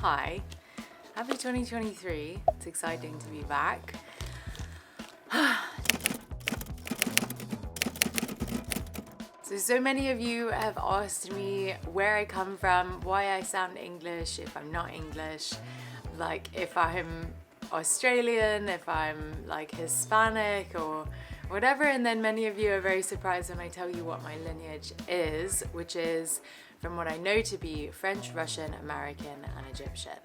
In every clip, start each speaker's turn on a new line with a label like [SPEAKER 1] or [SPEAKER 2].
[SPEAKER 1] Hi, happy 2023. It's exciting to be back. So many of you have asked me where I come from, why I sound English, if I'm not English, like if I'm Australian, if I'm like Hispanic or whatever, and then many of you are very surprised when I tell you what my lineage is, which is from what I know to be French, Russian, American, and Egyptian.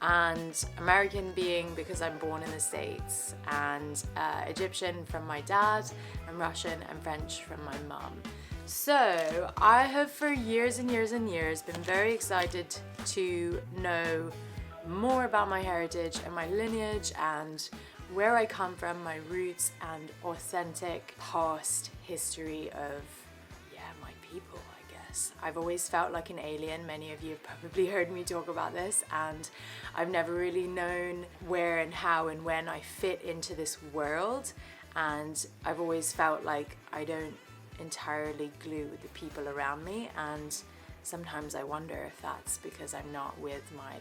[SPEAKER 1] And American being because I'm born in the States, and Egyptian from my dad, and Russian and French from my mum. So I have for years and years and years been very excited to know more about my heritage and my lineage and where I come from, my roots and authentic past history of, my people, I guess. I've always felt like an alien. Many of you have probably heard me talk about this, and I've never really known where and how and when I fit into this world, and I've always felt like I don't entirely glue with the people around me, and sometimes I wonder if that's because I'm not with my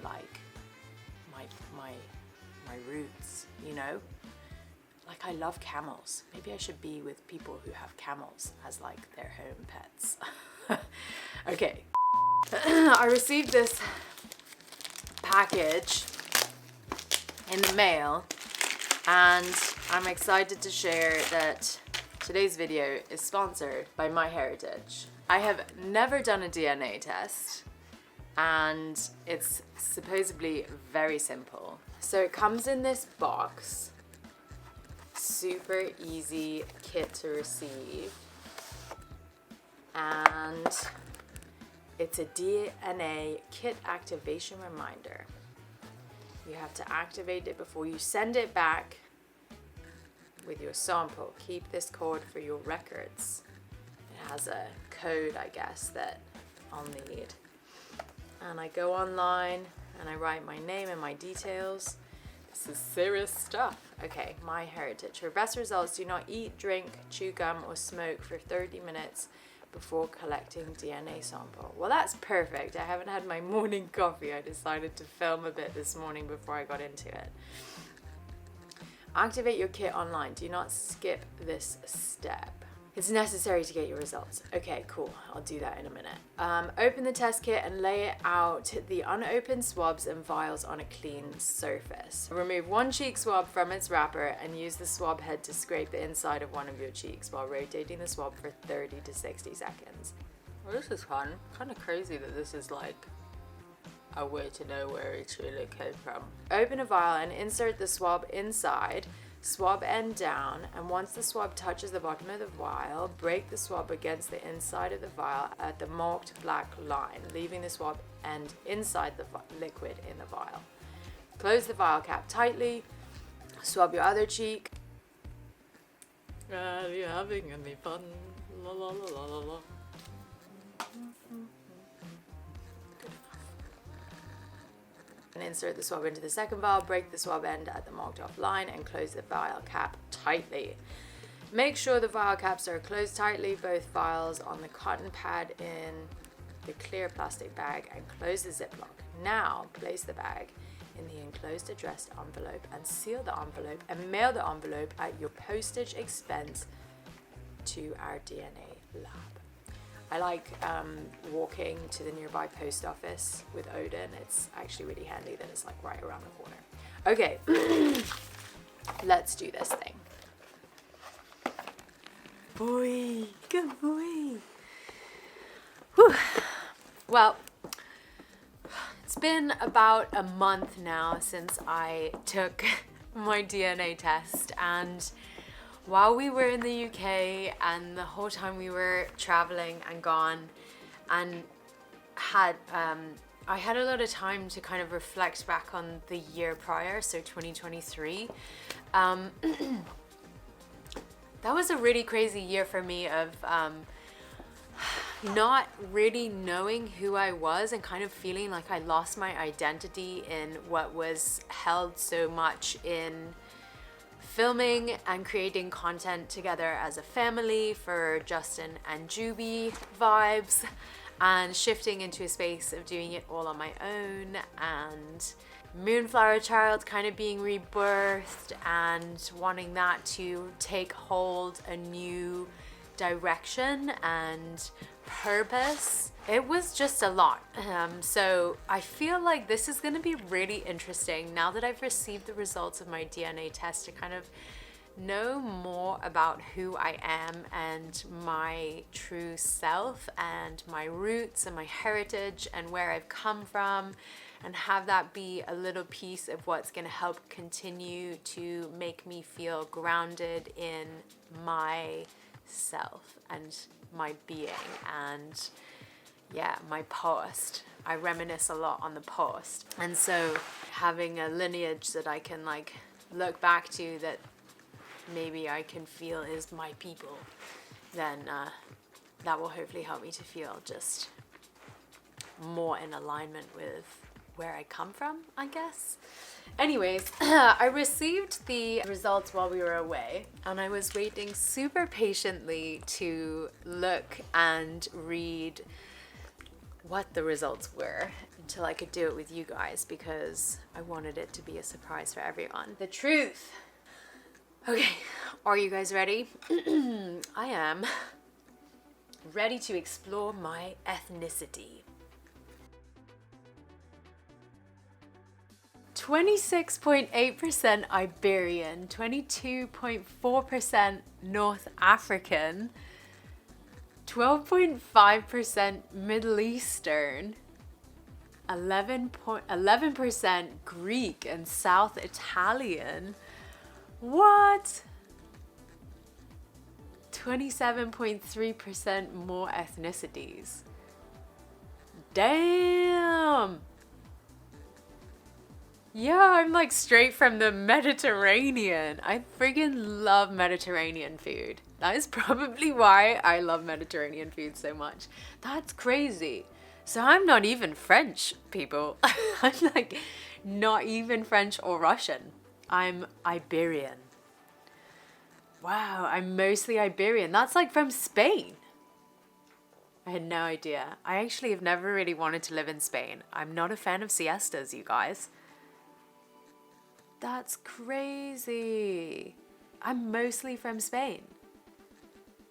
[SPEAKER 1] roots, you know? Like, I love camels. Maybe I should be with people who have camels as like their home pets. Okay. I received this package in the mail, and I'm excited to share that today's video is sponsored by MyHeritage. I have never done a DNA test, and it's supposedly very simple. So it comes in this box, super easy kit to receive, and it's a DNA kit activation reminder. You have to activate it before you send it back with your sample. Keep this code for your records. It has a code, I guess, that I'll need. And I go online and I write my name and my details. This is serious stuff. Okay, MyHeritage. For best results, do not eat, drink, chew gum, or smoke for 30 minutes before collecting DNA sample. Well, that's perfect. I haven't had my morning coffee. I decided to film a bit this morning before I got into it. Activate your kit online. Do not skip this step. It's necessary to get your results. Okay, cool. I'll do that in a minute. Open the test kit and lay out the unopened swabs and vials on a clean surface. Remove one cheek swab from its wrapper and use the swab head to scrape the inside of one of your cheeks while rotating the swab for 30 to 60 seconds. Well, this is fun. Kind of crazy that this is like a way to know where it really came from. Open a vial and insert the swab inside. Swab end down, and once the swab touches the bottom of the vial, break the swab against the inside of the vial at the marked black line, leaving the swab end inside the liquid in the vial. Close the vial cap tightly, swab your other cheek. Are you having any fun? La la la la la la. And insert the swab into the second vial, break the swab end at the marked off line, and close the vial cap tightly. Make sure the vial caps are closed tightly, both vials on the cotton pad in the clear plastic bag, and close the ziplock. Now place the bag in the enclosed addressed envelope and seal the envelope and mail the envelope at your postage expense to our DNA lab. I like walking to the nearby post office with Odin. It's actually really handy that it's like right around the corner. Okay, let's do this thing. Boy, good boy. Whew. Well, it's been about a month now since I took my DNA test, and while we were in the UK and the whole time we were traveling and gone, and I had a lot of time to kind of reflect back on the year prior, so 2023. That was a really crazy year for me of not really knowing who I was and kind of feeling like I lost my identity in what was held so much in filming and creating content together as a family for Justin and Juby vibes, and shifting into a space of doing it all on my own, and Moonflower Child kind of being rebirthed and wanting that to take hold a new direction and purpose. It was just a lot. So I feel like this is going to be really interesting now that I've received the results of my DNA test to kind of know more about who I am and my true self and my roots and my heritage and where I've come from, and have that be a little piece of what's going to help continue to make me feel grounded in my self and my being and my past. I reminisce a lot on the past, and so having a lineage that I can like look back to that maybe I can feel is my people, then that will hopefully help me to feel just more in alignment with where I come from, I guess. Anyways, I received the results while we were away, and I was waiting super patiently to look and read what the results were until I could do it with you guys, because I wanted it to be a surprise for everyone. The truth. Okay, are you guys ready? I am ready to explore my ethnicity. 26.8% Iberian, 22.4% North African, 12.5% Middle Eastern, 11% Greek and South Italian. What? 27.3% more ethnicities. Damn! Yeah, I'm like straight from the Mediterranean. I friggin' love Mediterranean food. That is probably why I love Mediterranean food so much. That's crazy. So I'm not even French, people. I'm like not even French or Russian. I'm Iberian. Wow, I'm mostly Iberian. That's like from Spain. I had no idea. I actually have never really wanted to live in Spain. I'm not a fan of siestas, you guys. That's crazy. I'm mostly from Spain.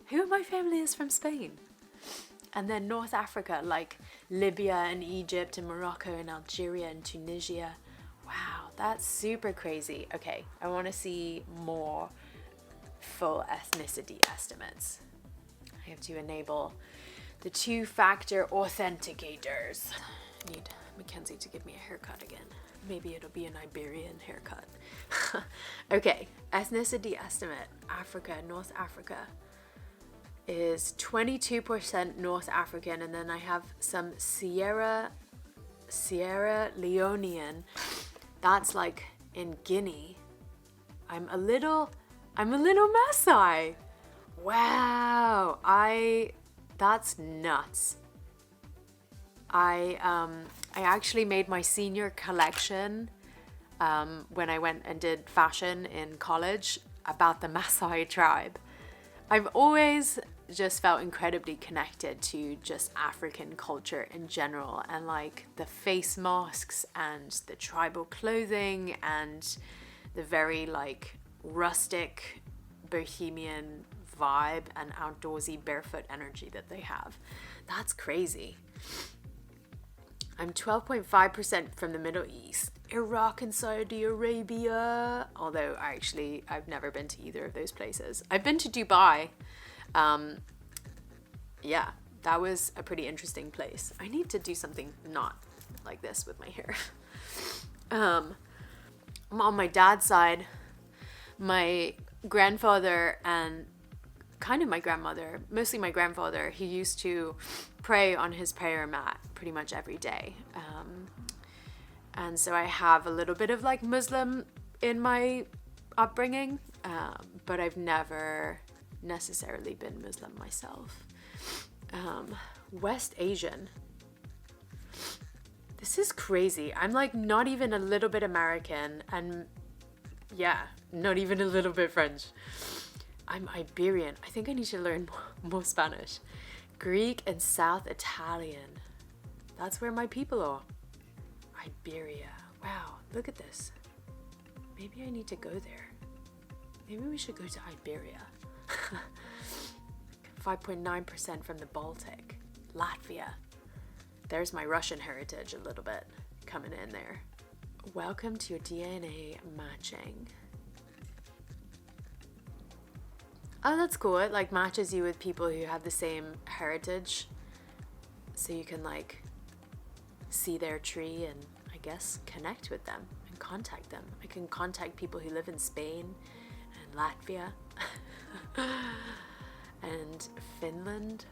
[SPEAKER 1] Who in my family is from Spain? And then North Africa, like Libya and Egypt and Morocco and Algeria and Tunisia. Wow, that's super crazy. Okay, I want to see more full ethnicity estimates. I have to enable the two-factor authenticators. I need Mackenzie to give me a haircut again. Maybe it'll be an Iberian haircut. Okay, ethnicity estimate. Africa, North Africa is 22% North African, and then I have some Sierra Leonean. That's like in Guinea. I'm a little Maasai. Wow, that's nuts. I actually made my senior collection when I went and did fashion in college about the Maasai tribe. I've always just felt incredibly connected to just African culture in general, and like the face masks and the tribal clothing and the very like rustic bohemian vibe and outdoorsy barefoot energy that they have. That's crazy. I'm 12.5% from the Middle East, Iraq and Saudi Arabia, although I've never been to either of those places. I've been to Dubai. Yeah, that was a pretty interesting place. I need to do something not like this with my hair. On my dad's side, my grandfather and kind of my grandmother, mostly my grandfather, he used to pray on his prayer mat pretty much every day. And so I have a little bit of like Muslim in my upbringing, but I've never necessarily been Muslim myself. West Asian. This is crazy. I'm like not even a little bit American, and yeah, not even a little bit French. I'm Iberian. I think I need to learn more Spanish. Greek and South Italian. That's where my people are. Iberia. Wow, look at this. Maybe I need to go there. Maybe we should go to Iberia. 5.9% from the Baltic. Latvia. There's my Russian heritage a little bit coming in there. Welcome to your DNA matching. Oh, that's cool. It like matches you with people who have the same heritage. So you can like see their tree and I guess connect with them and contact them. I can contact people who live in Spain and Latvia and Finland.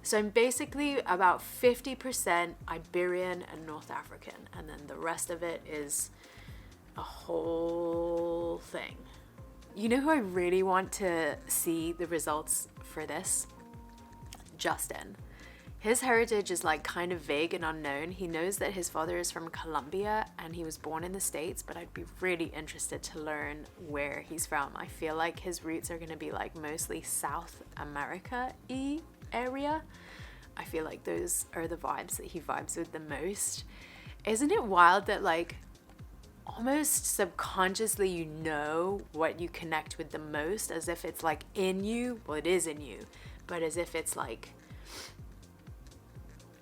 [SPEAKER 1] So I'm basically about 50% Iberian and North African, and then the rest of it is a whole thing. You know who I really want to see the results for this? Justin. His heritage is like kind of vague and unknown. He knows that his father is from Colombia and he was born in the States, but I'd be really interested to learn where he's from. I feel like his roots are going to be like mostly South America-y area. I feel like those are the vibes that he vibes with the most. Isn't it wild that like almost subconsciously you know what you connect with the most, as if it's like in you? Well, it is in you, but as if it's like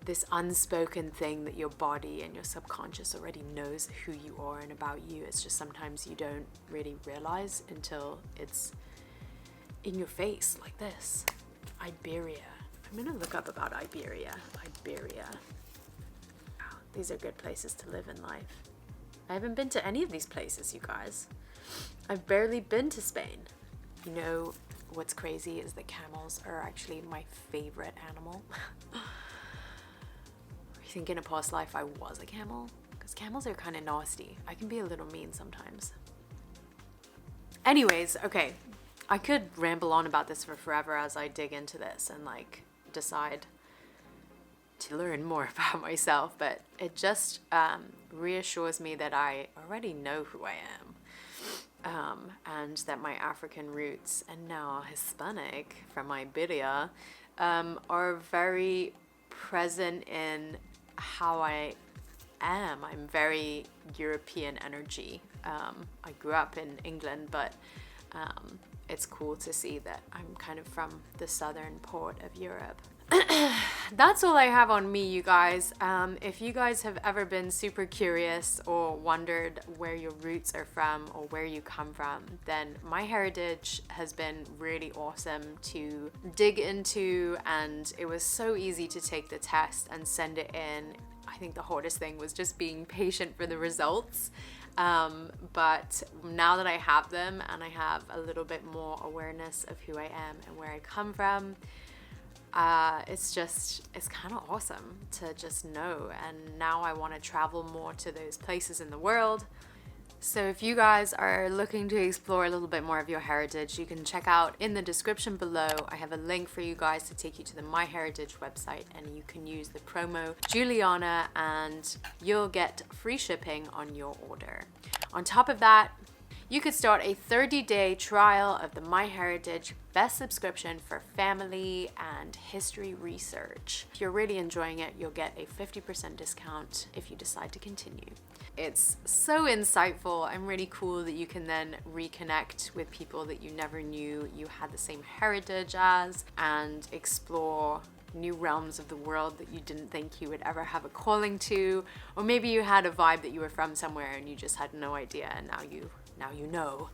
[SPEAKER 1] this unspoken thing that your body and your subconscious already knows who you are and about you. It's just sometimes you don't really realize until it's in your face like this. Iberia. I'm gonna look up about Iberia. Iberia. Wow, these are good places to live in life. I haven't been to any of these places, you guys. I've barely been to Spain. You know what's crazy is that camels are actually my favorite animal. I think in a past life I was a camel, because camels are kind of nasty. I can be a little mean sometimes. Anyways, okay, I could ramble on about this for forever as I dig into this and like decide to learn more about myself, but it just reassures me that I already know who I am, and that my African roots and now Hispanic from Iberia are very present in how I am. I'm very European energy. I grew up in England, but it's cool to see that I'm kind of from the southern part of Europe. That's all I have on me, you guys. If you guys have ever been super curious or wondered where your roots are from or where you come from, then my heritage has been really awesome to dig into, and it was so easy to take the test and send it in. I think the hardest thing was just being patient for the results. But now that I have them and I have a little bit more awareness of who I am and where I come from, it's kind of awesome to just know. And now I want to travel more to those places in the world. So if you guys are looking to explore a little bit more of your heritage, you can check out in the description below. I have a link for you guys to take you to the MyHeritage website, and you can use the promo Juliana and you'll get free shipping on your order. On top of that, you could start a 30-day trial of the MyHeritage Best subscription for family and history research. If you're really enjoying it, you'll get a 50% discount if you decide to continue. It's so insightful and really cool that you can then reconnect with people that you never knew you had the same heritage as, and explore new realms of the world that you didn't think you would ever have a calling to, or maybe you had a vibe that you were from somewhere and you just had no idea, and now you know.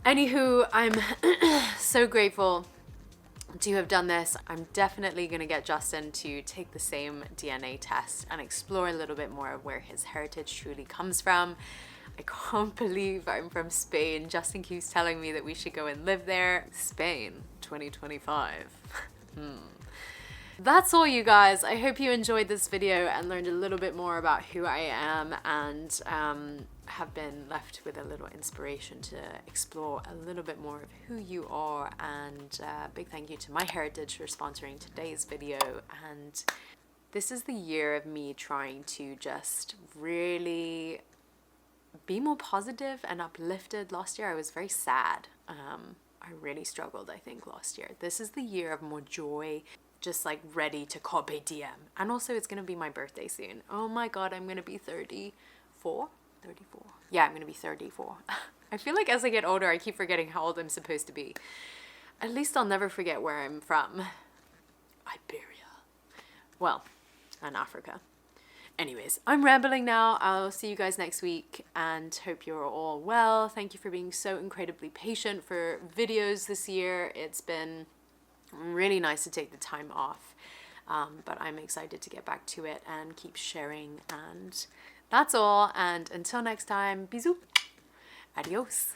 [SPEAKER 1] Anywho, I'm so grateful to have done this. I'm definitely gonna get Justin to take the same DNA test and explore a little bit more of where his heritage truly comes from. I can't believe I'm from Spain. Justin keeps telling me that we should go and live there. Spain, 2025. That's all, you guys. I hope you enjoyed this video and learned a little bit more about who I am, and have been left with a little inspiration to explore a little bit more of who you are. And big thank you to MyHeritage for sponsoring today's video. And this is the year of me trying to just really be more positive and uplifted. Last year I was very sad. I I really struggled, I think, last year. This is the year of more joy, just like ready to carpe diem. And also it's gonna be my birthday soon. Oh my god, I'm gonna be 34? 34. Yeah, I'm gonna be 34. I feel like as I get older, I keep forgetting how old I'm supposed to be. At least I'll never forget where I'm from. Iberia. Well, and Africa. Anyways, I'm rambling now. I'll see you guys next week and hope you're all well. Thank you for being so incredibly patient for videos this year. It's been really nice to take the time off, but I'm excited to get back to it and keep sharing. And that's all. And until next time, bisous. Adios.